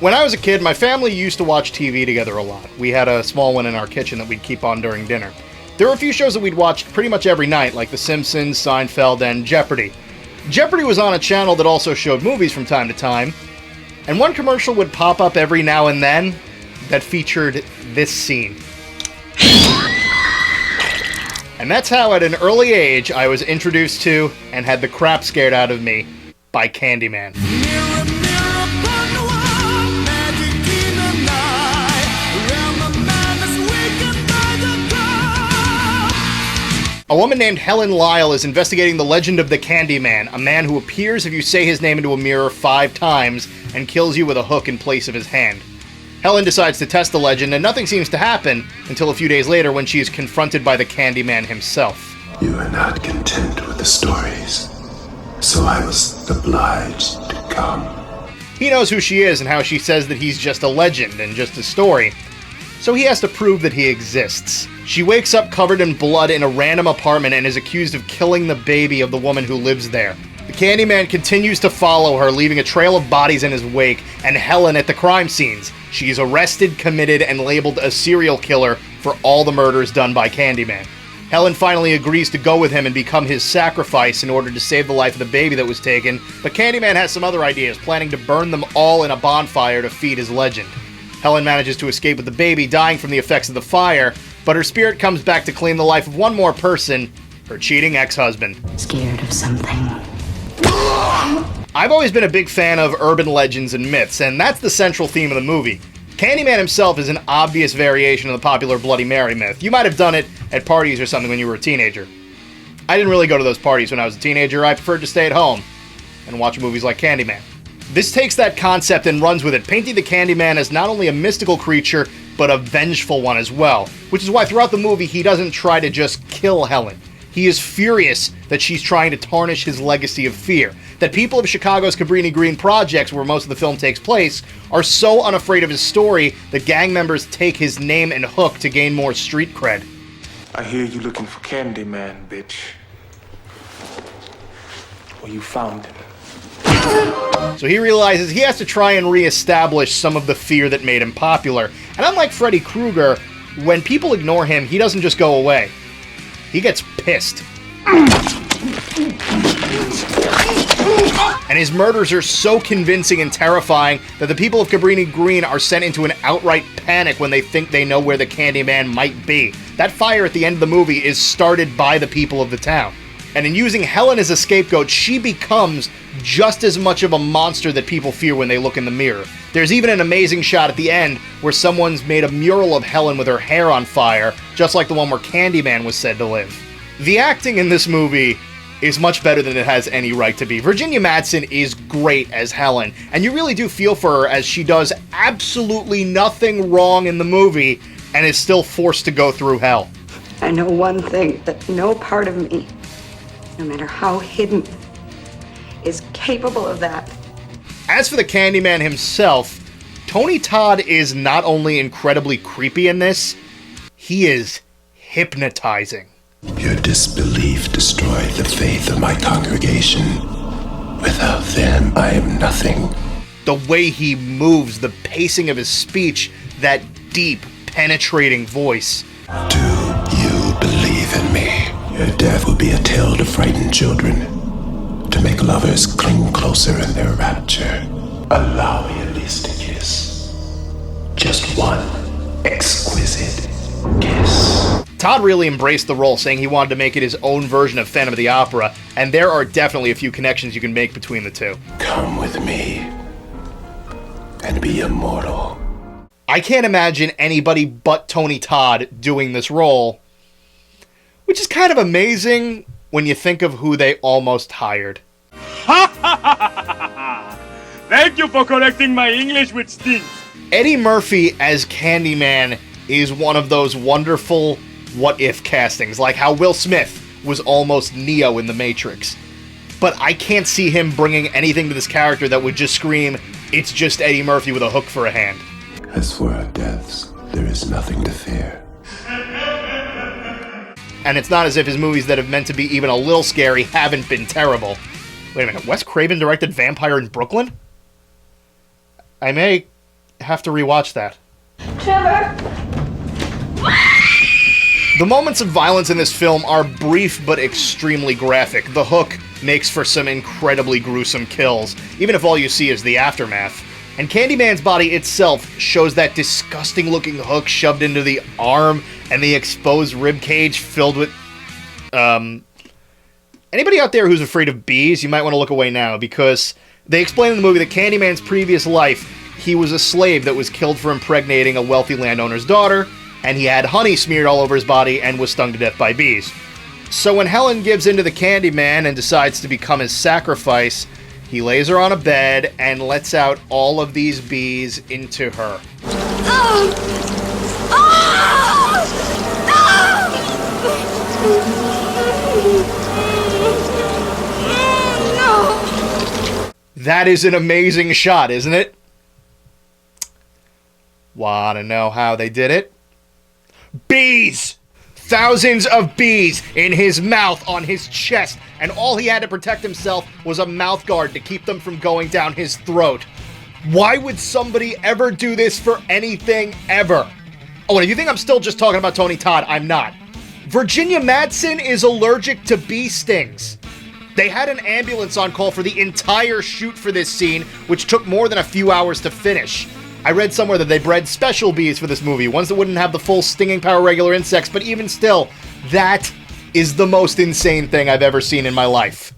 When I was a kid, my family used to watch TV together a lot. We had a small one in our kitchen that we'd keep on during dinner. There were a few shows that we'd watch pretty much every night, like The Simpsons, Seinfeld, and Jeopardy! Jeopardy! Was on a channel that also showed movies from time to time, and one commercial would pop up every now and then that featured this scene. And that's how, at an early age, I was introduced to and had the crap scared out of me by Candyman. A woman named Helen Lyle is investigating the legend of the Candyman, a man who appears if you say his name into a mirror 5 times and kills you with a hook in place of his hand. Helen decides to test the legend, and nothing seems to happen until a few days later when she is confronted by the Candyman himself. You are not content with the stories, so I was obliged to come. He knows who she is and how she says that he's just a legend and just a story, so he has to prove that he exists. She wakes up covered in blood in a random apartment and is accused of killing the baby of the woman who lives there. The Candyman continues to follow her, leaving a trail of bodies in his wake, and Helen at the crime scenes. She's arrested, committed, and labeled a serial killer for all the murders done by Candyman. Helen finally agrees to go with him and become his sacrifice in order to save the life of the baby that was taken, but Candyman has some other ideas, planning to burn them all in a bonfire to feed his legend. Helen manages to escape with the baby, dying from the effects of the fire, but her spirit comes back to claim the life of one more person, her cheating ex-husband. Scared of something. I've always been a big fan of urban legends and myths, and that's the central theme of the movie. Candyman himself is an obvious variation of the popular Bloody Mary myth. You might have done it at parties or something when you were a teenager. I didn't really go to those parties when I was a teenager. I preferred to stay at home and watch movies like Candyman. This takes that concept and runs with it, painting the Candyman as not only a mystical creature, but a vengeful one as well. Which is why throughout the movie, he doesn't try to just kill Helen. He is furious that she's trying to tarnish his legacy of fear. That people of Chicago's Cabrini Green projects, where most of the film takes place, are so unafraid of his story that gang members take his name and hook to gain more street cred. I hear you looking for Candyman, bitch. Well, you found him. So he realizes he has to try and re-establish some of the fear that made him popular. And unlike Freddy Krueger, when people ignore him, he doesn't just go away. He gets pissed. And his murders are so convincing and terrifying that the people of Cabrini Green are sent into an outright panic when they think they know where the Candyman might be. That fire at the end of the movie is started by the people of the town. And in using Helen as a scapegoat, she becomes just as much of a monster that people fear when they look in the mirror. There's even an amazing shot at the end where someone's made a mural of Helen with her hair on fire, just like the one where Candyman was said to live. The acting in this movie is much better than it has any right to be. Virginia Madsen is great as Helen, and you really do feel for her as she does absolutely nothing wrong in the movie and is still forced to go through hell. I know one thing, that no part of me, no matter how hidden, is capable of that. As for the Candyman himself, Tony Todd is not only incredibly creepy in this, he is hypnotizing. Your disbelief destroyed the faith of my congregation. Without them, I am nothing. The way he moves, the pacing of his speech, that deep, penetrating voice. Do you believe in me? Your death will be a tale to frighten children, to make lovers cling closer in their rapture. Allow me at least a kiss. Just one exquisite kiss. Todd really embraced the role, saying he wanted to make it his own version of Phantom of the Opera, and there are definitely a few connections you can make between the two. Come with me and be immortal. I can't imagine anybody but Tony Todd doing this role, which is kind of amazing when you think of who they almost hired. Thank you for correcting my English, which stinks. Eddie Murphy as Candyman is one of those wonderful what-if castings, like how Will Smith was almost Neo in The Matrix. But I can't see him bringing anything to this character that would just scream, it's just Eddie Murphy with a hook for a hand. As for our deaths, there is nothing to fear. And it's not as if his movies that have meant to be even a little scary haven't been terrible. Wait a minute, Wes Craven directed Vampire in Brooklyn? I may have to rewatch that. Trevor! The moments of violence in this film are brief but extremely graphic. The hook makes for some incredibly gruesome kills, even if all you see is the aftermath. And Candyman's body itself shows that disgusting-looking hook shoved into the arm and the exposed ribcage filled with... Anybody out there who's afraid of bees, you might want to look away now, because they explain in the movie that Candyman's previous life, he was a slave that was killed for impregnating a wealthy landowner's daughter, and he had honey smeared all over his body and was stung to death by bees. So when Helen gives in to the Candyman and decides to become his sacrifice, he lays her on a bed and lets out all of these bees into her. That is an amazing shot, isn't it? Wanna know how they did it? Bees! Thousands of bees in his mouth, on his chest, and all he had to protect himself was a mouth guard to keep them from going down his throat. Why would somebody ever do this for anything ever? Oh, and if you think I'm still just talking about Tony Todd, I'm not. Virginia Madsen is allergic to bee stings. They had an ambulance on call for the entire shoot for this scene, which took more than a few hours to finish. I read somewhere that they bred special bees for this movie, ones that wouldn't have the full stinging power of regular insects, but even still, that is the most insane thing I've ever seen in my life.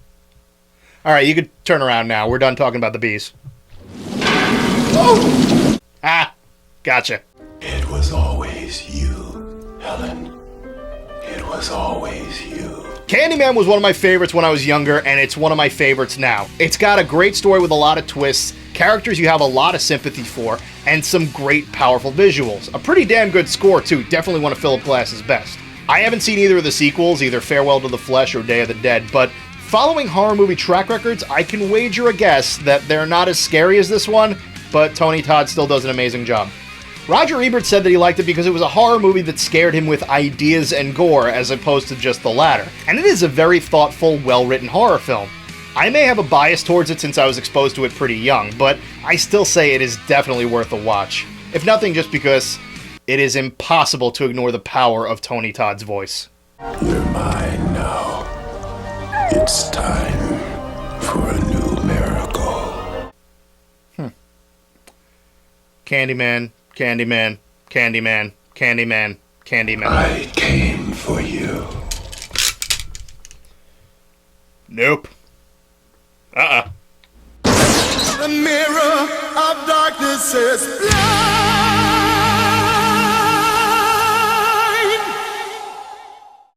Alright, you could turn around now. We're done talking about the bees. Oh! Ah, gotcha. It was always you, Helen. It was always you. Candyman was one of my favorites when I was younger, and it's one of my favorites now. It's got a great story with a lot of twists, characters you have a lot of sympathy for, and some great, powerful visuals. A pretty damn good score, too. Definitely one of Philip Glass's best. I haven't seen either of the sequels, either Farewell to the Flesh or Day of the Dead, but following horror movie track records, I can wager a guess that they're not as scary as this one, but Tony Todd still does an amazing job. Roger Ebert said that he liked it because it was a horror movie that scared him with ideas and gore as opposed to just the latter. And it is a very thoughtful, well-written horror film. I may have a bias towards it since I was exposed to it pretty young, but I still say it is definitely worth a watch. If nothing, just because it is impossible to ignore the power of Tony Todd's voice. You're mine now. It's time for a new miracle. Candyman, Candyman, Candyman, Candyman, Candyman. I came for you. Nope. The mirror of darkness says blind.